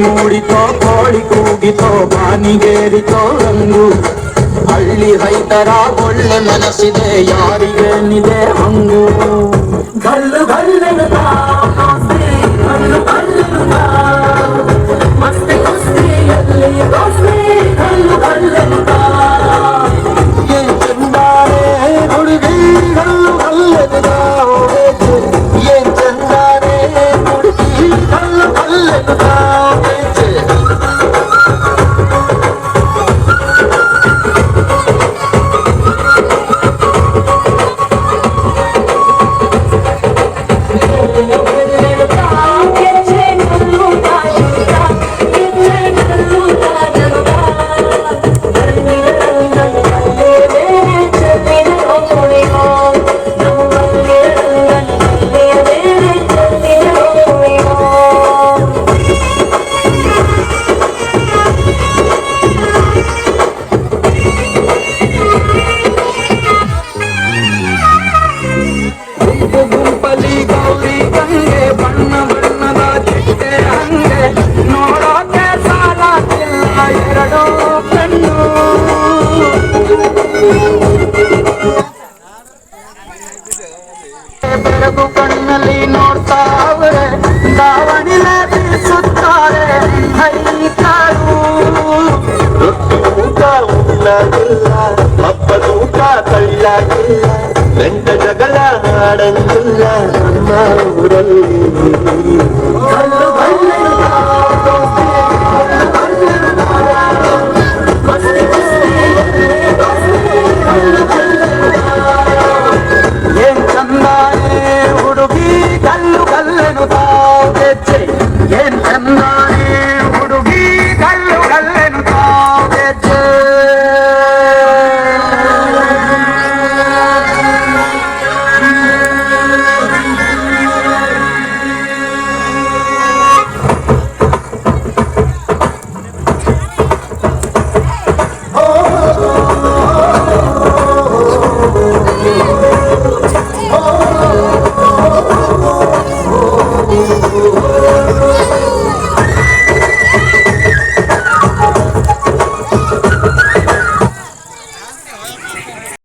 ಮೂಡಿತೋ ಕೋಳಿ ಕೂಗಿತೋ ಬಾನಿಗೇರಿತೋ ರಂಗು ಹಳ್ಳಿ ರೈತರ ಒಳ್ಳೆ ಮನಸ್ಸಿದೆ ಯಾರಿಗೇನಿದೆ ಹಂಗು ಗಲ್ಲು ಗಲ್ಲೆನುತ ಗಲ್ಲು ಗಲ್ಲೆನುತ ಮಸ್ತಿ ಕುಸ್ತಿಯಲ್ಲಿ ದೋಸ್ತಿ ಗಲ್ಲು ಗಲ್ಲೆನುತ ಏನ್ ಚಂದಾನೆ ಹುಡುಗಿ ಗಲ್ಲು ಗಲ್ಲೆನುತ ಏನ್ ಚಂದಾನೆ ಹುಡುಗಿ ಗಲ್ಲು ಗಲ್ಲೆನುತ ಗುಂಪಲಿ ಗೌರಿ ಗಂಗೆ ಬಣ್ಣ ಬಣ್ಣದ ಚಿಟ್ಟೆ ಹಂಗೆ ನೋಡೋಕೆ ಸಾಲಾಗಿಲ್ಲ ಎರಡು ಕಣ್ಣು ಬೆಳಗು ಕಣ್ಣಲ್ಲಿ ನೋಡ್ತಾವ್ರೆ ದಾವಣಿಲೆ ಬೀಸುತ್ತಾರೆ ಹೈಕಾರು ರೊಟ್ಟಿ ಊಟ ಉಣ್ಣಾಗಿಲ್ಲ ಹಬ್ಬದ ಊಟ ಕಳ್ಳಾಗಿಲ್ಲ ಗಂಟ ಜಗಳ ಆಡಂಗಿಲ್ಲ ನಮ್ಮ ಊರಲ್ಲಿ